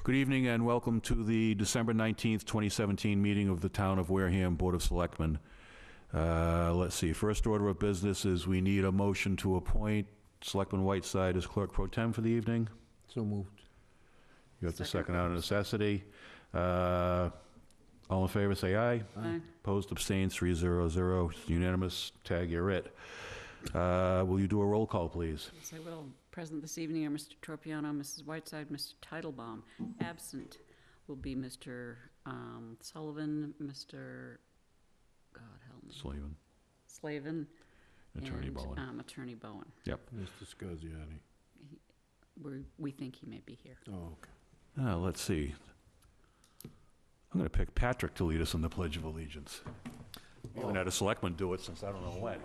Good evening and welcome to the December 19th, 2017 meeting of the Town of Wareham Board of Selectmen. Let's see, first order of business is we need a motion to appoint Selectman Whiteside as clerk pro tem for the evening. So moved. You have the second out of necessity. All in favor, say aye. Aye. Opposed, abstained, 300, unanimous. Tag, you're it. Will you do a roll call, please? Yes, I will. Present this evening are Mr. Tropiano, Mrs. Whiteside, Mr. Titlebaum. Absent will be Mr. Sullivan, Mr. God help me. Slavin. Attorney and, Bowen. Attorney Bowen. Yep. Mr. Scasiotti. We think he may be here. Oh, okay. Let's see. I'm going to pick Patrick to lead us in the Pledge of Allegiance. We haven't had a selectman do it since I don't know when.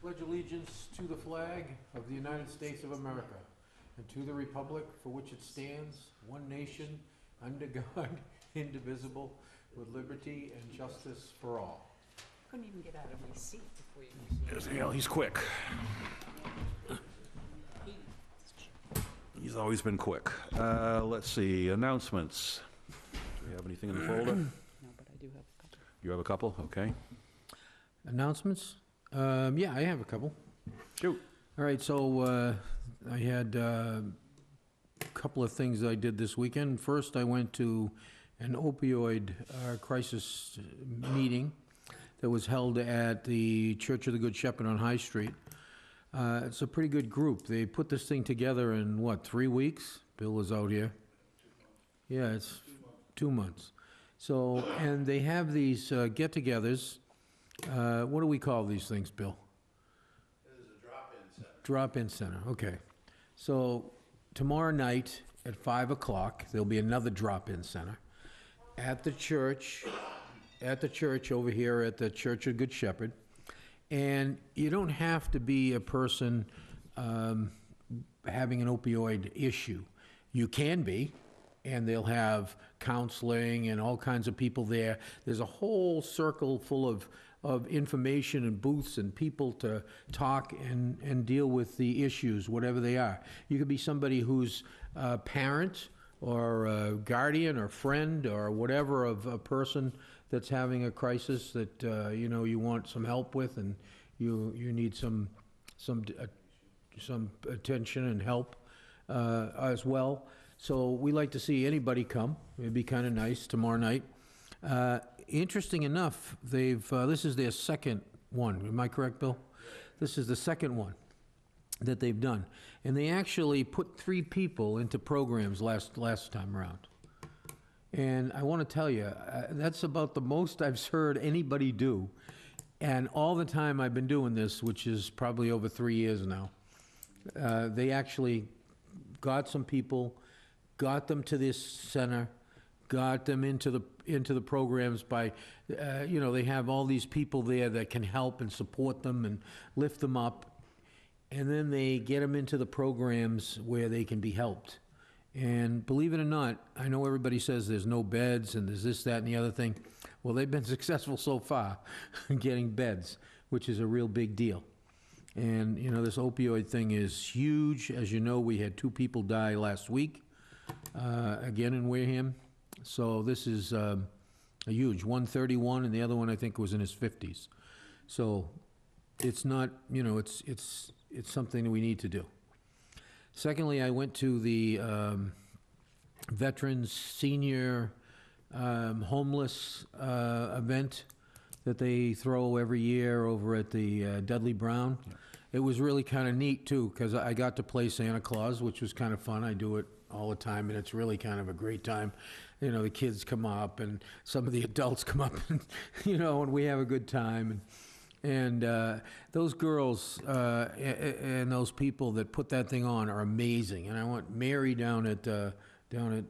Pledge allegiance to the flag of the United States of America and to the republic for which it stands, one nation, under God, indivisible, with liberty and justice for all. Couldn't even get out of my seat before you. Yeah, he's quick. He's always been quick. Let's see, announcements. Do we have anything in the folder? No, but I do have a couple. You have a couple? Okay. Announcements? Yeah, I have a couple. Shoot. All right, so I had a couple of things I did this weekend. First, I went to an opioid crisis meeting that was held at the Church of the Good Shepherd on High Street. It's a pretty good group. They put this thing together in, what, 3 weeks? Bill was out here. Yeah, it's 2 months. So, and they have these get-togethers. What do we call these things, Bill? This is a drop-in center. Drop-in center, okay. So tomorrow night at 5 o'clock, there'll be another drop-in center at the church over here at the Church of Good Shepherd. And you don't have to be a person having an opioid issue. You can be, and they'll have counseling and all kinds of people there. There's a whole circle full of information and booths and people to talk and deal with the issues, whatever they are. You could be somebody who's a parent or a guardian or friend or whatever of a person that's having a crisis that you want some help with, and you need some attention and help as well. So we like to see anybody come. It'd be kind of nice tomorrow night. Interesting enough, this is their second one. Am I correct, Bill? This is the second one that they've done. And they actually put 3 people into programs last time around. And I want to tell you, that's about the most I've heard anybody do. And all the time I've been doing this, which is probably over 3 years now, they actually got some people, got them to this center, got them into the programs by, they have all these people there that can help and support them and lift them up. And then they get them into the programs where they can be helped. And believe it or not, I know everybody says there's no beds and there's this, that, and the other thing. Well, they've been successful so far in getting beds, which is a real big deal. And, this opioid thing is huge. As you know, we had 2 people die last week, again in Wareham. So this is a huge, 131, and the other one I think was in his 50s. So it's not, it's something that we need to do. Secondly, I went to the Veterans Senior Homeless event that they throw every year over at the Dudley Brown. Yeah. It was really kind of neat, too, because I got to play Santa Claus, which was kind of fun. I do it all the time, and it's really kind of a great time. The kids come up, and some of the adults come up, and, and we have a good time. And those girls and those people that put that thing on are amazing. And I want Mary down at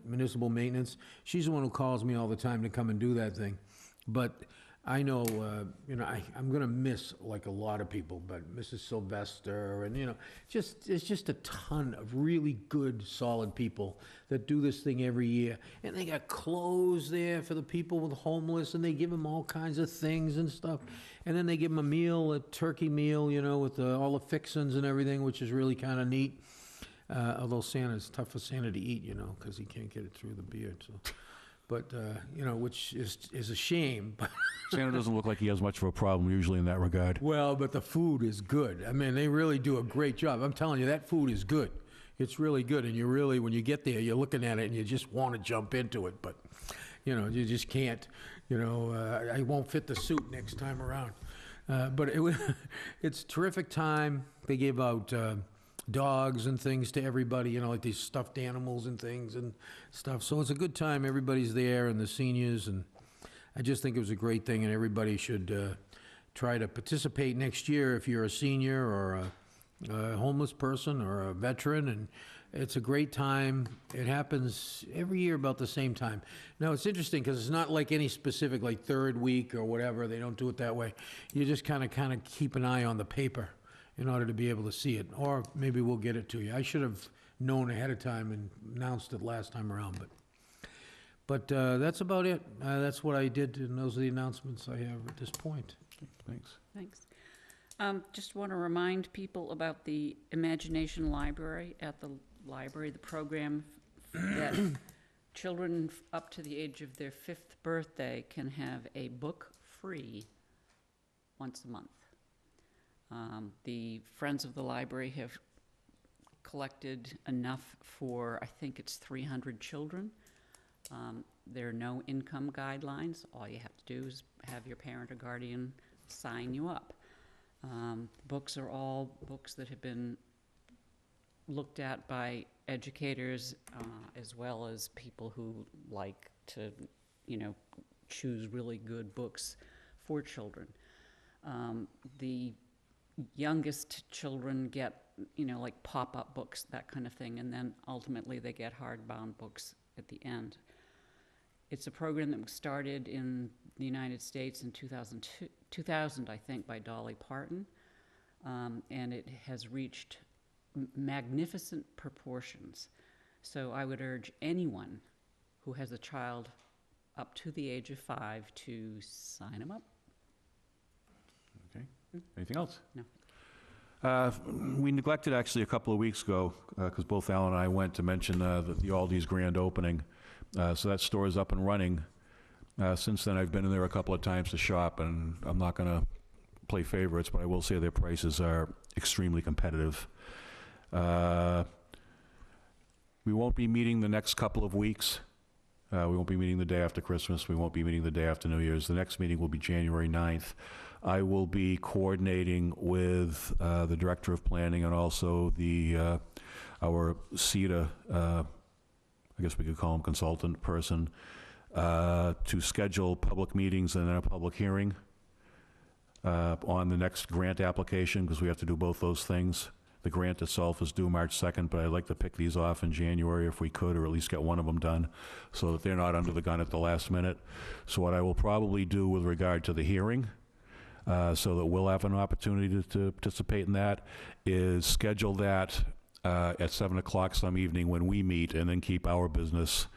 Municipal Maintenance. She's the one who calls me all the time to come and do that thing. But I know, I'm going to miss, like, a lot of people, but Mrs. Sylvester and, it's just a ton of really good, solid people that do this thing every year. And they got clothes there for the people with homeless, and they give them all kinds of things and stuff. And then they give them a meal, a turkey meal, with all the fixings and everything, which is really kind of neat. although Santa's tough for Santa to eat, you know, because he can't get it through the beard, so. But, you know, which is a shame. Santa doesn't look like he has much of a problem usually in that regard. Well, but the food is good. I mean, they really do a great job. I'm telling you, that food is good. It's really good, and you really, when you get there, you're looking at it and you just want to jump into it, but, you know, you just can't. You know, I won't fit the suit next time around. But it's a terrific time. They gave out dogs and things to everybody, you know, like these stuffed animals and things and stuff. So it's a good time. Everybody's there, and the seniors, and I just think it was a great thing, and everybody should try to participate next year if you're a senior or a homeless person or a veteran, and it's a great time. It happens every year about the same time. Now, it's interesting because it's not like any specific, like, third week or whatever. They don't do it that way. You just kind of keep an eye on the paper in order to be able to see it, or maybe we'll get it to you. I should have known ahead of time and announced it last time around, but that's about it. That's what I did, and those are the announcements I have at this point. Thanks. Thanks. Just want to remind people about the Imagination Library at the library, the program that children up to the age of their 5th birthday can have a book free once a month. The Friends of the Library have collected enough for, I think it's 300 children. There are no income guidelines. All you have to do is have your parent or guardian sign you up. Books are all books that have been looked at by educators as well as people who like to, you know, choose really good books for children. The youngest children get, you know, like pop-up books, that kind of thing, and then ultimately they get hardbound books at the end. It's a program that was started in the United States in 2000, I think, by Dolly Parton, and it has reached magnificent proportions. So I would urge anyone who has a child up to the age of 5 to sign them up. Okay. Anything else? No. We neglected actually a couple of weeks ago, because both Alan and I went to mention the Aldi's grand opening. So that store is up and running. Since then, I've been in there a couple of times to shop, and I'm not going to play favorites, but I will say their prices are extremely competitive. We won't be meeting the next couple of weeks. We won't be meeting the day after Christmas. We won't be meeting the day after New Year's. The next meeting will be January 9th. I will be coordinating with the Director of Planning and also our CETA, I guess we could call him consultant person, to schedule public meetings and then a public hearing on the next grant application, because we have to do both those things. The grant itself is due March 2nd, but I'd like to pick these off in January if we could, or at least get one of them done so that they're not under the gun at the last minute. So what I will probably do with regard to the hearing, so that we'll have an opportunity to participate in that, is schedule that at 7 o'clock some evening when we meet, and then keep our business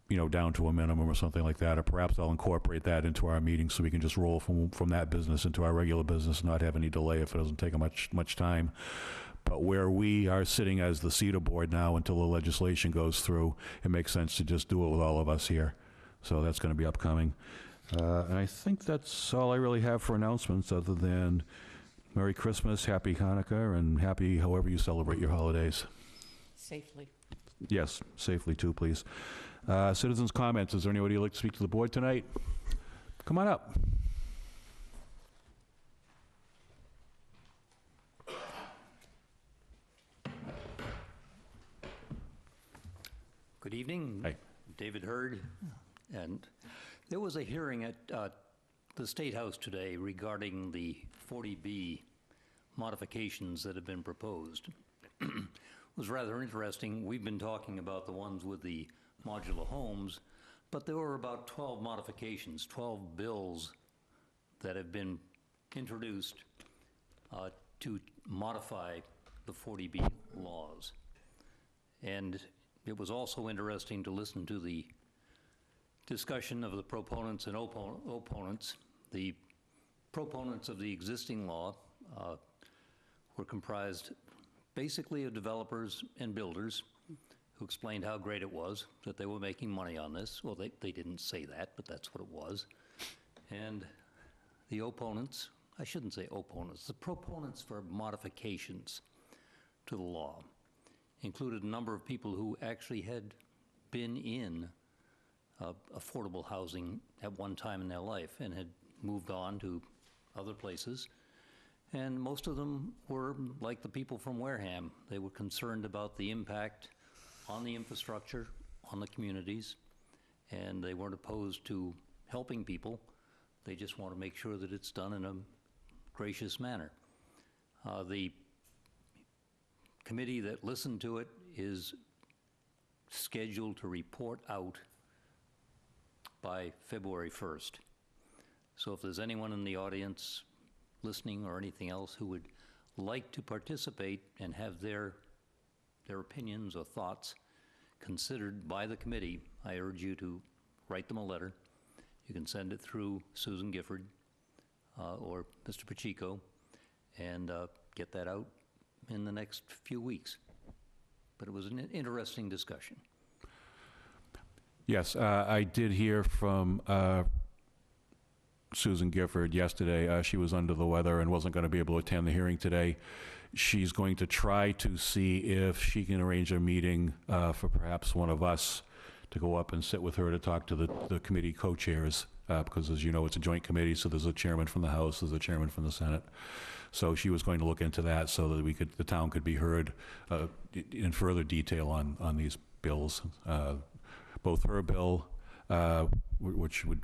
you know, down to a minimum or something like that. Or perhaps I'll incorporate that into our meeting so we can just roll from that business into our regular business and not have any delay if it doesn't take much time. But where we are sitting as the CETA board now until the legislation goes through, it makes sense to just do it with all of us here. So that's going to be upcoming. And I think that's all I really have for announcements, other than Merry Christmas, Happy Hanukkah, and happy however you celebrate your holidays. Safely. Yes, safely too, please. Citizens' comments. Is there anybody who'd like to speak to the board tonight? Come on up. Good evening. Hi. David Hurd. And there was a hearing at the State House today regarding the 40B modifications that have been proposed. It was rather interesting. We've been talking about the ones with the modular homes, but there were about 12 modifications, 12 bills that have been introduced to modify the 40B laws. And it was also interesting to listen to the discussion of the proponents and opponents. The proponents of the existing law were comprised basically of developers and builders who explained how great it was, that they were making money on this. Well, they didn't say that, but that's what it was. And the opponents, I shouldn't say opponents, the proponents for modifications to the law included a number of people who actually had been in affordable housing at one time in their life and had moved on to other places. And most of them were like the people from Wareham. They were concerned about the impact on the infrastructure, on the communities, and they weren't opposed to helping people. They just want to make sure that it's done in a gracious manner. The committee that listened to it is scheduled to report out by February 1st. So if there's anyone in the audience listening or anything else who would like to participate and have their opinions or thoughts considered by the committee, I urge you to write them a letter. You can send it through Susan Gifford or Mr. Pacheco and get that out in the next few weeks. But it was an interesting discussion. Yes, I did hear from Susan Gifford yesterday. She was under the weather and wasn't going to be able to attend the hearing today. She's going to try to see if she can arrange a meeting for perhaps one of us to go up and sit with her to talk to the committee co-chairs, because as you know, it's a joint committee, so there's a chairman from the House, there's a chairman from the Senate. So she was going to look into that so that the town could be heard in further detail on these bills. Both her bill, which would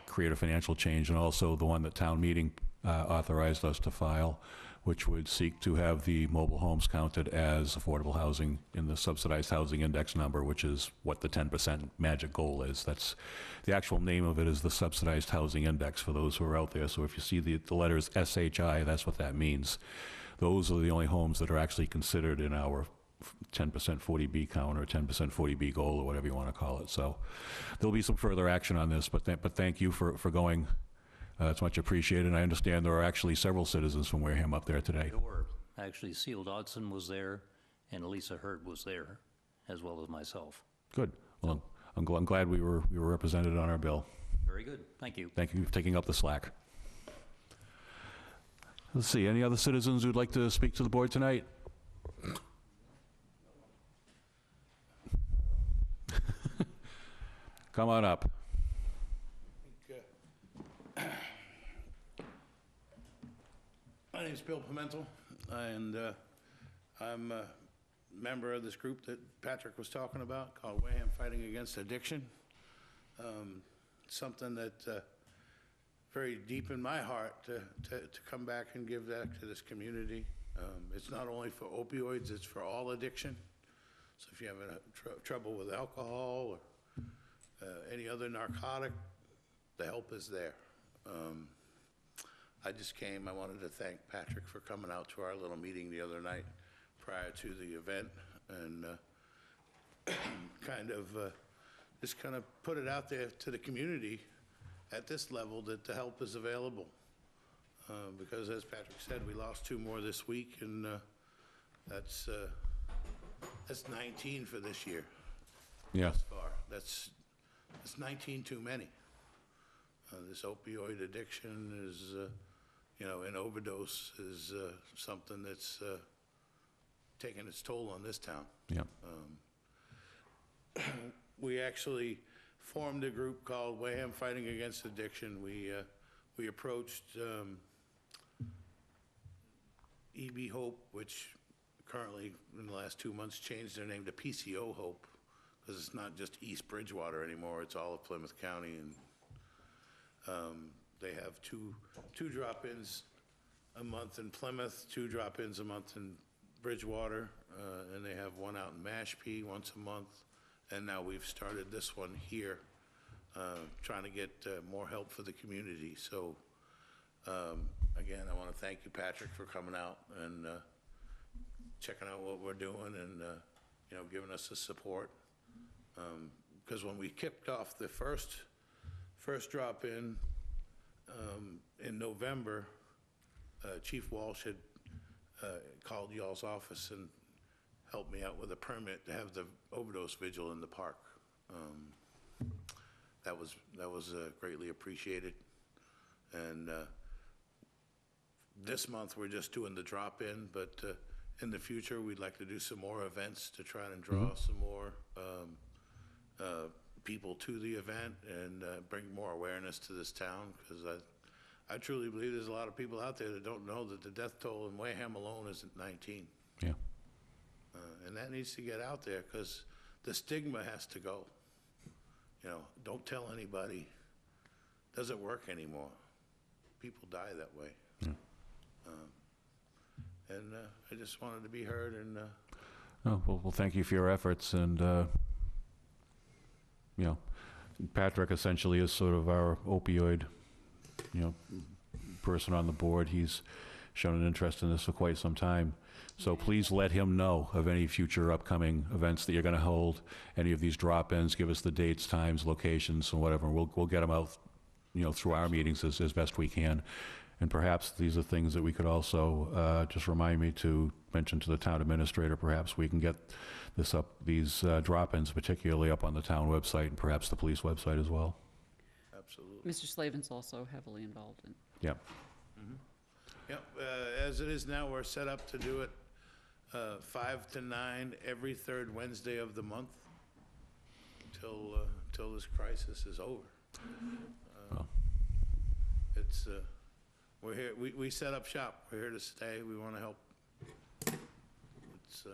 create a financial change, and also the one that town meeting authorized us to file, which would seek to have the mobile homes counted as affordable housing in the subsidized housing index number, which is what the 10% magic goal is. That's the actual name of it, is the subsidized housing index for those who are out there. So if you see the letters SHI, that's what that means. Those are the only homes that are actually considered in our 10% 40B count or 10% 40B goal or whatever you want to call it. So there'll be some further action on this, but thank you for going. It's much appreciated. And I understand there are actually several citizens from Wareham up there today. There were. Actually, Seal Dodson was there, and Elisa Hurd was there, as well as myself. Good. Well, I'm glad we were represented on our bill. Very good. Thank you. Thank you for taking up the slack. Let's see, any other citizens who'd like to speak to the board tonight? Come on up. My name's Bill Pimentel, and I'm a member of this group that Patrick was talking about called Wareham Fighting Against Addiction. Something that very deep in my heart to come back and give that to this community. It's not only for opioids, it's for all addiction. So if you have trouble with alcohol or any other narcotic, the help is there. I just came, I wanted to thank Patrick for coming out to our little meeting the other night prior to the event, and just kind of put it out there to the community at this level that the help is available. Because as Patrick said, we lost 2 more this week, and that's 19 for this year. Yeah. Thus far. That's 19 too many. This opioid addiction is, an overdose is something that's taking its toll on this town. Yeah. We actually formed a group called Wareham Fighting Against Addiction. We approached EB Hope, which currently in the last 2 months changed their name to PCO Hope, because it's not just East Bridgewater anymore, it's all of Plymouth County, and they have two drop-ins a month in Plymouth, 2 drop-ins a month in Bridgewater, and they have one out in Mashpee once a month, and now we've started this one here, trying to get more help for the community. So again, I want to thank you, Patrick, for coming out and checking out what we're doing and giving us the support. Because when we kicked off the first drop-in in November, Chief Walsh had called y'all's office and helped me out with a permit to have the overdose vigil in the park. That was greatly appreciated. And this month, we're just doing the drop-in, but in the future, we'd like to do some more events to try and draw some more people to the event and bring more awareness to this town, because I truly believe there's a lot of people out there that don't know that the death toll in Wareham alone isn't 19. Yeah. And that needs to get out there, because the stigma has to go. You know, don't tell anybody. Doesn't work anymore. People die that way. Yeah. And I just wanted to be heard, and Oh, well, thank you for your efforts, and, you know, Patrick essentially is sort of our opioid, you know, person on the board. He's shown an interest in this for quite some time. So please let him know of any future upcoming events that you're going to hold, any of these drop-ins, give us the dates, times, locations, and whatever. We'll get them out, you know, through our meetings as best we can. And perhaps these are things that we could also, just remind me to mention to the town administrator. Perhaps we can get this up, these drop-ins particularly up on the town website and perhaps the police website as well. absolutely. Mr. Slavin's also heavily involved in. Yep. Yep, as it is now, we're set up to do it 5 to 9 every third Wednesday of the month till this crisis is over. Well. It's, we're here, we set up shop. We're here to stay. We want to help. It's,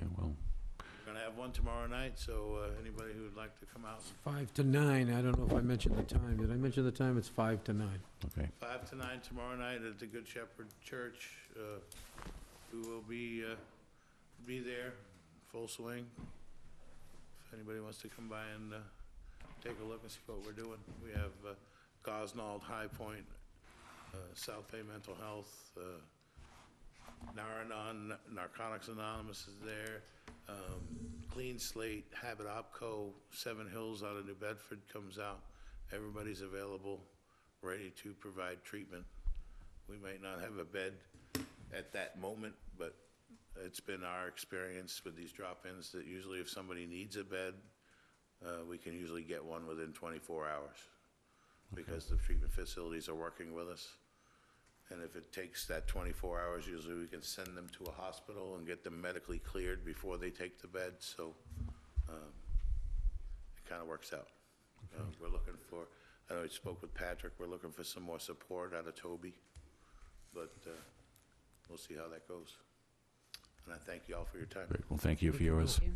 Okay, well, we're gonna have one tomorrow night, so anybody who would like to come out, 5 to 9, I don't know if I mentioned the time. Did I mention the time? It's 5 to 9. okay. 5 to 9 tomorrow night at the Good Shepherd Church. We will be there, full swing. If anybody wants to come by and take a look and see what we're doing. We have Gosnold, High Point, South Bay Mental Health, Naranon, Narcotics Anonymous is there, Clean Slate, Habit Opco, Seven Hills out of New Bedford comes out. Everybody's available, ready to provide treatment. We might not have a bed at that moment, but it's been our experience with these drop-ins that usually if somebody needs a bed, we can usually get one within 24 hours because the treatment facilities are working with us. And if it takes that 24 hours, usually we can send them to a hospital and get them medically cleared before they take the bed, so it kind of works out. We're looking for, I know I spoke with Patrick, we're looking for some more support out of Toby, but we'll see how that goes. And I thank you all for your time. Great. Well, thank you for yours. Thank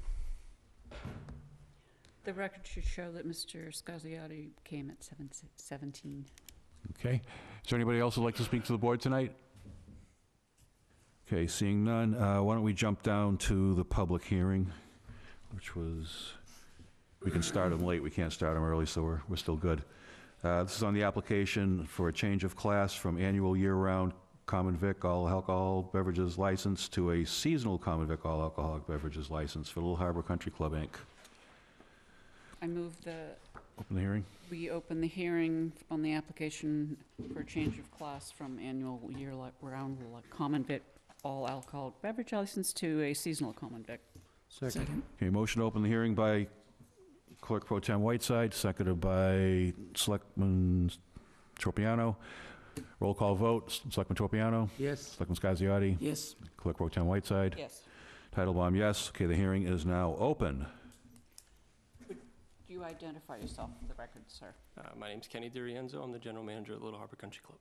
you. The record should show that Mr. Scasiotti came at 7:17. Okay. Is there anybody else who'd like to speak to the board tonight? Okay, seeing none, why don't we jump down to the public hearing, which was, we can start them late, we can't start them early, so we're still good. This is on the application for a change of class from annual year-round common vic all alcohol beverages license to a seasonal common vic all alcoholic beverages license for Little Harbor Country Club, Inc. I move that Open the hearing. we open the hearing on the application for a change of class from annual year-round common vic all alcoholic beverage license to a seasonal common vic. Second. Okay, motion to open the hearing by Clerk Pro Tem Whiteside, seconded by Selectman Tropiano. Roll call vote, Selectman Tropiano, Yes. Selectman Scasiotti, Yes. Clerk Pro Tem Whiteside. Yes. Titlebaum, yes. Okay, the hearing is now open. Do you identify yourself for the record, sir? My name's Kenny DiRienzo. I'm the general manager at Little Harbor Country Club.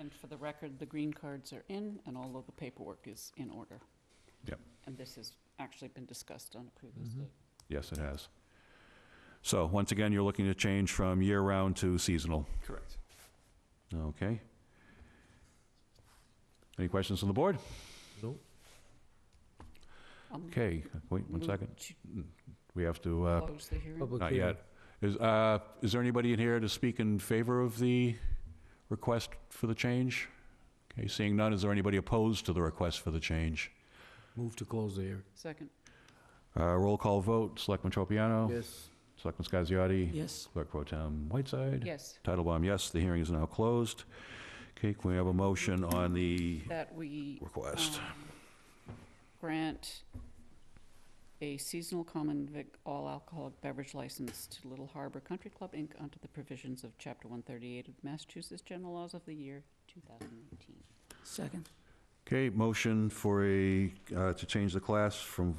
And for the record, the green cards are in, and all of the paperwork is in order. Yep. And this has actually been discussed on a previous date. Yes, it has. So, once again, you're looking to change from year-round to seasonal. Correct. Okay. Any questions from the board? Okay, wait one Move second. to We have to, Close the hearing. Public not hearing. yet. Is there anybody in here to speak in favor of the request for the change? Okay, seeing none, is there anybody opposed to the request for the change? Move to close the hearing. Second. Roll call vote, Selectman Tropiano. Yes. Selectman Scasiotti. Yes. Clerk Pro Tem Whiteside. Yes. Titlebaum, yes. The hearing is now closed. Okay, can we have a motion on the That we request? grant a seasonal common vic all alcoholic beverage license to Little Harbor Country Club, Inc. under the provisions of Chapter 138 of Massachusetts General Laws of the year 2018. Second. Okay, motion for to change the class from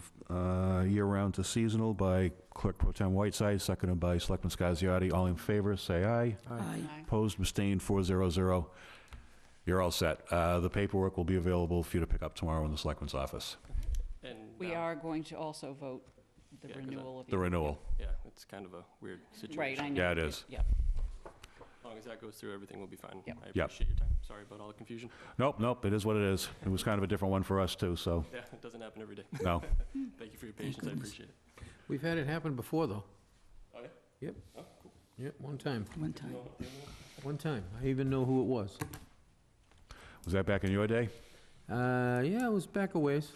year-round to seasonal by Clerk Pro Tem Whiteside, seconded by Selectman Scasiotti. All in favor, say aye. Aye. Opposed, abstained, 400. You're all set. The paperwork will be available for you to pick up tomorrow in the Selectman's office. And We are going to also vote the Yeah, 'cause renewal of. The renewal. yeah, it's kind of a weird situation. Right, I know. Yeah, it is. Yeah. As long as that goes through, everything will be fine. Yep. I Yep. appreciate your time. Sorry about all the confusion. Nope, it is what it is. It was kind of a different one for us, too, so, Yeah, it doesn't happen every day. no. Thank you for your patience. I goodness. appreciate it. We've had it happen before, though. Oh, yeah? Yep. Oh, cool. Yep, one time. One time. No, no, no. One time. I even know who it was. Was that back in your day? Yeah, it was back a ways.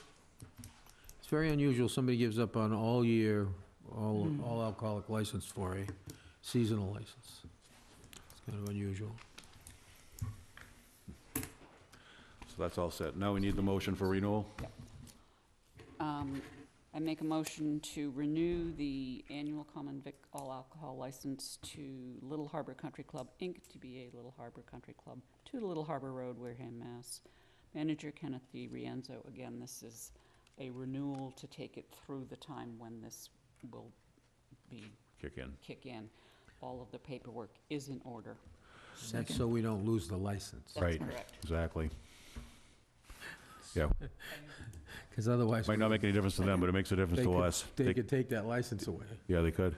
It's very unusual, somebody gives up on all year, all alcoholic license for a seasonal license. It's kind of unusual. So that's all set. Now we need the motion for renewal. I make a motion to renew the annual common vic all alcohol license to Little Harbor Country Club, Inc., DBA Little Harbor Country Club, 2 Little Harbor Road, Wareham, Mass. Manager Kenneth D. Rienzo. Again, this is a renewal to take it through the time when this will kick in. All of the paperwork is in order. That's so we don't lose the license. That's Right. correct. Exactly. Yeah, Because otherwise, might not make any difference to them, but it makes a difference they to could- us. they could take that license away. Yeah, they could.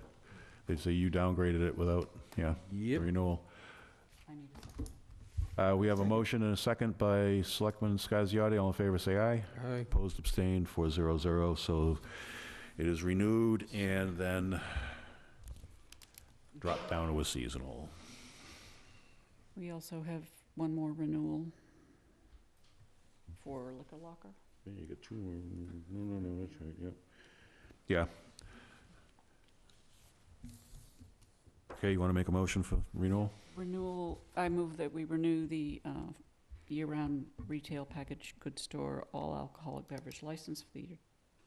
They'd say you downgraded it without, the Yep. renewal. I need a We have a motion and a second by Selectman Scasiotti. All in favor, say aye. Aye. Opposed, abstained, 400. So it is renewed and then dropped down to a seasonal. We also have one more renewal for liquor locker. Yeah, you got 2 more. No, that's right, yep. Yeah. Okay, you want to make a motion for renewal? Renewal, I move that we renew the year-round retail packaged goods store all alcoholic beverage license for the year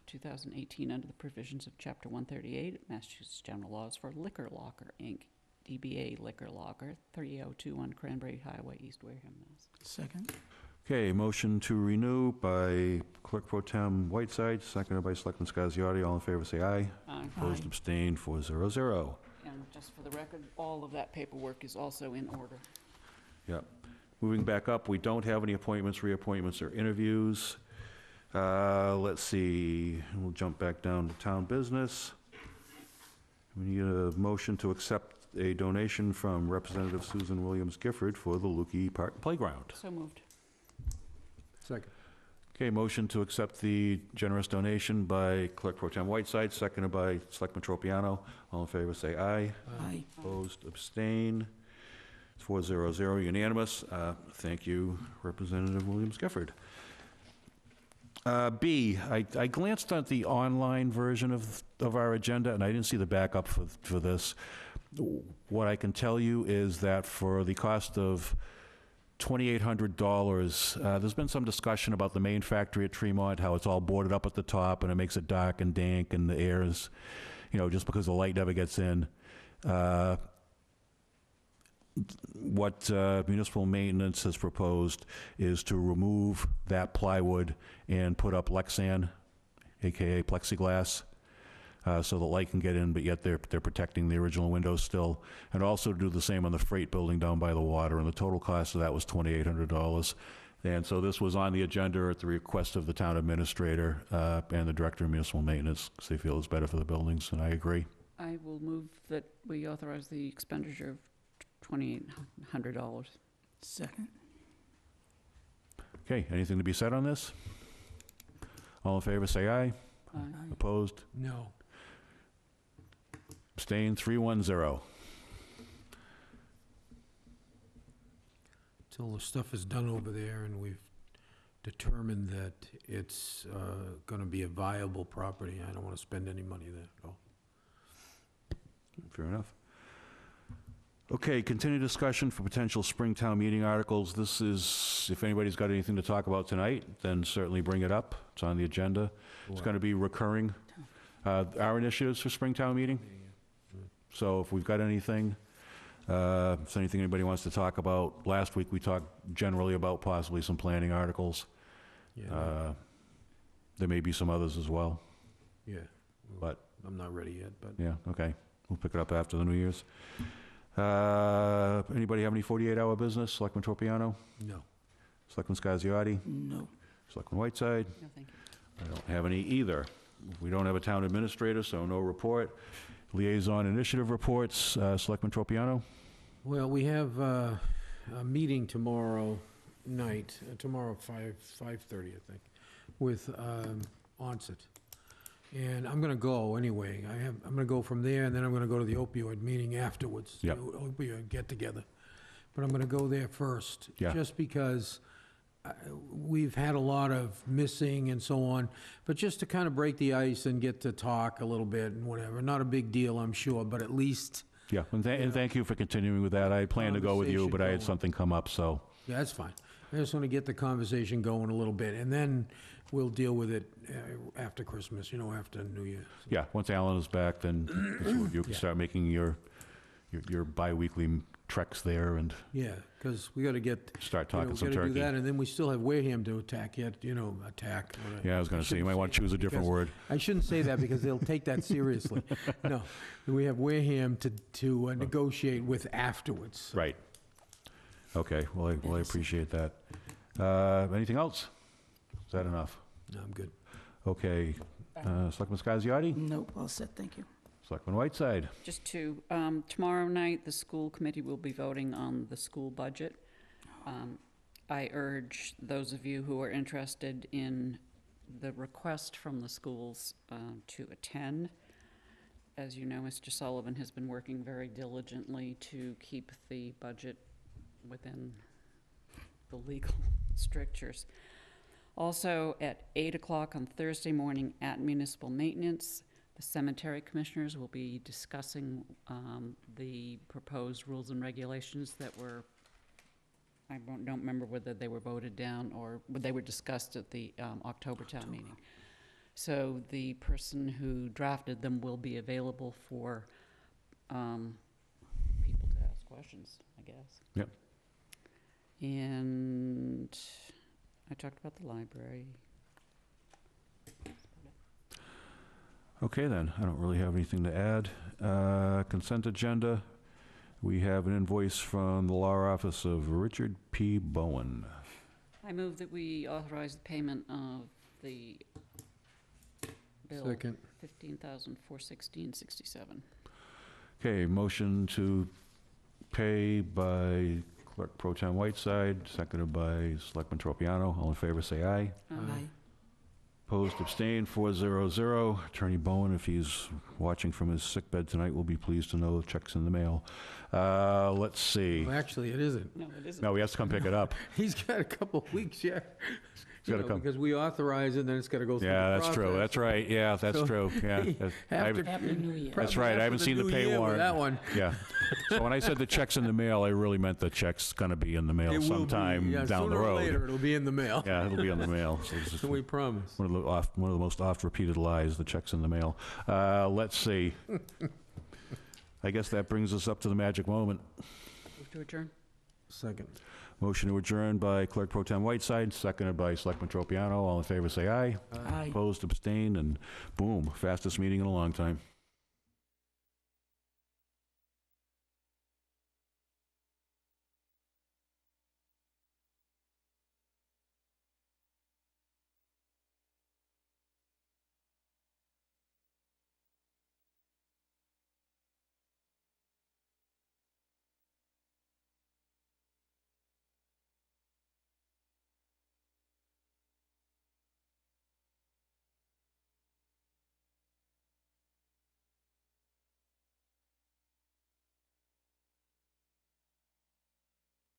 2018 under the provisions of Chapter 138 of Massachusetts General Laws for Liquor Locker, Inc., DBA Liquor Locker, 3021 Cranberry Highway, East Wareham, Mass. Second. Okay, motion to renew by Clerk Pro Tem Whiteside, seconded by Selectman Scasiotti. All in favor, say aye. Opposed, abstained, 400. And just for the record, all of that paperwork is also in order. Yep. Moving back up, we don't have any appointments, reappointments, or interviews. Let's see, we'll jump back down to town business. We need a motion to accept a donation from Representative Susan Williams Gifford for the Lukey Park Playground. So moved. Second. Okay, motion to accept the generous donation by Clerk Pro Tem Whiteside, seconded by Selectman Tropiano. All in favor, say aye. Aye. Opposed, abstain. It's 400, unanimous. Thank you, Representative Williams Gifford. B, I glanced at the online version of our agenda, and I didn't see the backup for this. What I can tell you is that for the cost of $2,800, there's been some discussion about the main factory at Tremont, how it's all boarded up at the top, and it makes it dark and dank, and the air is, just because the light never gets in. What municipal maintenance has proposed is to remove that plywood and put up Lexan, AKA plexiglass, so the light can get in, but yet they're protecting the original windows still. And also do the same on the freight building down by the water, and the total cost of that was $2,800. And so this was on the agenda at the request of the town administrator and the director of municipal maintenance, because they feel it's better for the buildings, and I agree. I will move that we authorize the expenditure of $2,800. Second. Okay, anything to be said on this? All in favor, say aye. Aye. Opposed? No. Abstained, 310. Till the stuff is done over there and we've determined that it's going to be a viable property, I don't want to spend any money there at all. Fair enough. Okay, continue discussion for potential Springtown meeting articles. This is, if anybody's got anything to talk about tonight, then certainly bring it up. It's on the agenda. It's going to be recurring. Our initiatives for Springtown meeting. So if we've got anything, if there's anything anybody wants to talk about, last week we talked generally about possibly some planning articles. Yeah, There may be some others as well, yeah. but, I'm not ready yet, but yeah, okay. We'll pick it up after the New Year's. Anybody have any 48-hour business? Selectman Tropiano? no. Selectman Scasiotti? No. Selectman Whiteside? No, thank you. I don't have any either. We don't have a town administrator, so no report. Liaison initiative reports, Selectman Tropiano? Well, we have a meeting tomorrow night, tomorrow 5:30, I think, with Onset. And I'm going to go anyway. I'm going to go from there, and then I'm going to go to the opioid meeting afterwards. Yep. the Opioid get-together. But I'm going to go there first. Yeah. Just because we've had a lot of missing and so on, but just to kind of break the ice and get to talk a little bit and whatever. Not a big deal, I'm sure, but at least, Yeah, and thank you for continuing with that. I planned to go with you, but I had Conversation something come up, so, yeah, that's fine. I just want to get the conversation going a little bit, and then we'll deal with it after Christmas, after New Year. yeah, once Alan is back, then the two of you can Yeah. start making your bi-weekly treks there and Yeah, because we got to get, start talking some we got to do turkey. that, and then we still have Wareham to attack yet, attack. whatever. Yeah, I was going to say, you might want to choose a different word. I shouldn't say that because they'll take that seriously. No, we have Wareham to negotiate with afterwards. Right. Okay, well, I appreciate that. Anything else? Is that enough? No, I'm good. Okay, Selectman Scasiotti? Nope, all set, thank you. Selectman Whiteside? Just two. Tomorrow night, the school committee will be voting on the school budget. I urge those of you who are interested in the request from the schools to attend. As you know, Mr. Sullivan has been working very diligently to keep the budget within the legal strictures. Also, at 8 o'clock on Thursday morning at Municipal Maintenance, the cemetery commissioners will be discussing the proposed rules and regulations that were, I don't remember whether they were voted down or they were discussed at the October town meeting. So the person who drafted them will be available for people to ask questions, I guess. Yep. And I talked about the library. Okay, then, I don't really have anything to add. Consent agenda, we have an invoice from the law office of Richard P. Bowen. I move that we authorize the payment of the bill, Second. $15,416.67. Okay, motion to pay by Clerk Pro Tem Whiteside, seconded by Selectman Tropiano. All in favor, say aye. Aye. Opposed, abstained, 400. Attorney Bowen, if he's watching from his sickbed tonight, will be pleased to know the check's in the mail. Let's see. Well, actually, it isn't. No, it isn't. No, he has to come pick it up. He's got a couple of weeks, yeah. He's gotta come. Because we authorize it, then it's got to go through the Yeah, process. that's true. That's right. Yeah, that's So, true. Yeah. I after- Happy New Year. That's right. I After haven't the seen the new pay year with warrant. that one. Yeah. So when I said the check's in the mail, I really meant the check's gonna be in the mail It will be, sometime yeah, down the sooner or road. later, it'll be in the mail. Yeah, it'll be in the mail. So it's just So we promise. one of the most oft-repeated lies, the check's in the mail. Let's see. I guess that brings us up to the magic moment. Move to adjourn? Second. Motion to adjourn by Clerk Pro Tem Whiteside, seconded by Selectman Tropiano. All in favor, say aye. Aye. Opposed, abstained, and boom, fastest meeting in a long time.